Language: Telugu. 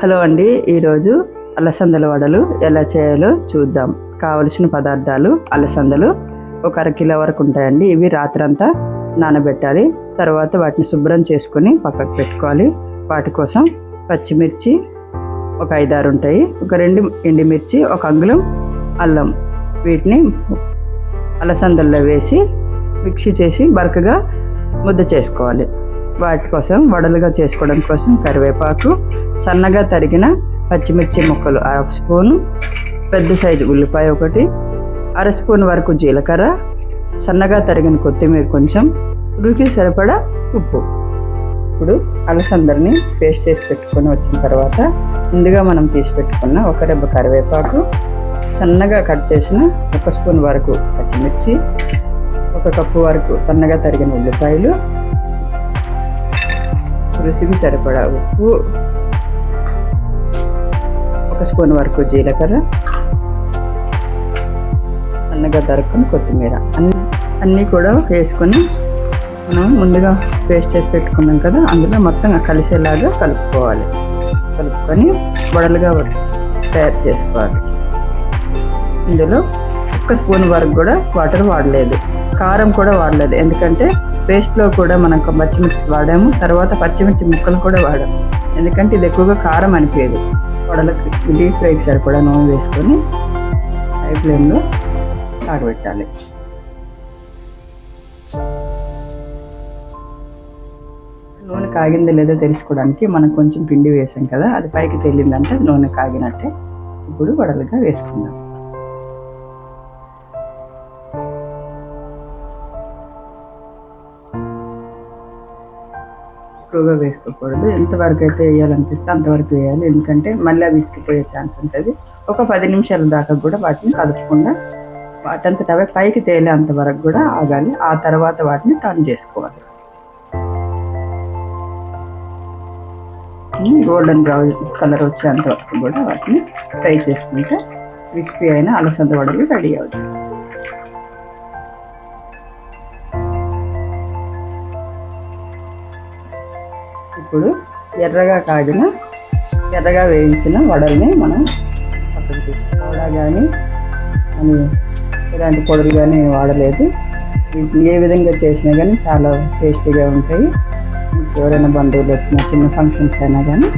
హలో అండి, ఈరోజు అలసందల వడలు ఎలా చేయాలో చూద్దాం. కావలసిన పదార్థాలు: అలసందలు ఒక అరకిలో వరకు ఉంటాయండి. ఇవి రాత్రంతా నానబెట్టాలి. తర్వాత వాటిని శుభ్రం చేసుకొని పక్కకు పెట్టుకోవాలి. వాటి కోసం పచ్చిమిర్చి ఒక 5-6 ఉంటాయి, ఒక 2 ఎండుమిర్చి, ఒక అంగుళం అల్లం. వీటిని అలసందల్లో వేసి మిక్సీ చేసి బరకగా ముద్ద చేసుకోవాలి. వాటి కోసం వడలుగా చేసుకోవడం కోసం కరివేపాకు, సన్నగా తరిగిన పచ్చిమిర్చి ముక్కలు 1/2 స్పూను, పెద్ద సైజు ఉల్లిపాయ 1, 1/2 స్పూన్ వరకు జీలకర్ర, సన్నగా తరిగిన కొత్తిమీర కొంచెం, రుచికి సరిపడా ఉప్పు. ఇప్పుడు అలసందరిని పేస్ట్ చేసి పెట్టుకొని వచ్చిన తర్వాత ముందుగా మనం తీసి పెట్టుకున్న 1 రెబ్బ కరివేపాకు, సన్నగా కట్ చేసిన 1 స్పూన్ వరకు పచ్చిమిర్చి, 1 కప్పు వరకు సన్నగా తరిగిన ఉల్లిపాయలు, రుచికి సరిపడా ఉప్పు, 1 స్పూన్ వరకు జీలకర్ర, సన్నగా తరుక్కుని కొత్తిమీర అన్నీ కూడా వేసుకొని మనం ముందుగా పేస్ట్ చేసి పెట్టుకున్నాం కదా, అందులో మొత్తం కలిసేలాగా కలుపుకొని వడలుగా తయారు చేసుకోవాలి. ఇందులో 1 స్పూన్ వరకు కూడా వాటర్ వాడలేదు, కారం కూడా వాడలేదు. ఎందుకంటే పేస్ట్లో కూడా మనం పచ్చిమిర్చి వాడాము, తర్వాత పచ్చిమిర్చి ముక్కలు కూడా వాడాము. ఎందుకంటే ఇది ఎక్కువగా కారం అనిపించదు. వడలకి డీప్ ఫ్రైకి సరిపడా నూనె వేసుకొని హై ఫ్లేమ్లో కాగబెట్టాలి. నూనె కాగిందో లేదో తెలుసుకోవడానికి మనం కొంచెం పిండి వేసాం కదా, అది పైకి తేలిందంటే నూనె కాగినట్టే. ఇప్పుడు వడలుగా వేసుకుందాం. ఎక్కువగా వేసుకోకూడదు. ఎంతవరకు అయితే వేయాలనిపిస్తే అంతవరకు వేయాలి. ఎందుకంటే మళ్ళీ విచ్చిపోయే ఛాన్స్ ఉంటుంది. ఒక 10 నిమిషాల దాకా కూడా వాటిని కదపకుండా వాటంతట అవే పైకి తేలే అంతవరకు కూడా ఆగాలి. ఆ తర్వాత వాటిని టర్న్ చేసుకోవాలి. గోల్డెన్ బ్రౌన్ కలర్ వచ్చేంత వరకు కూడా వాటిని ఫ్రై చేసుకుంటే క్రిస్పీ అయిన అలసంద వడలు రెడీ అవుతాయి. ఇప్పుడు ఎర్రగా వేయించిన వడల్ని మనం పక్కకు తీసుకోవడా కానీ అని ఇలాంటి పొడులు కానీ వాడలేదు. వీటిని ఏ విధంగా చేసినా కానీ చాలా టేస్టీగా ఉంటాయి. ఎవరైనా బంధువులు వచ్చిన చిన్న ఫంక్షన్స్ అయినా కానీ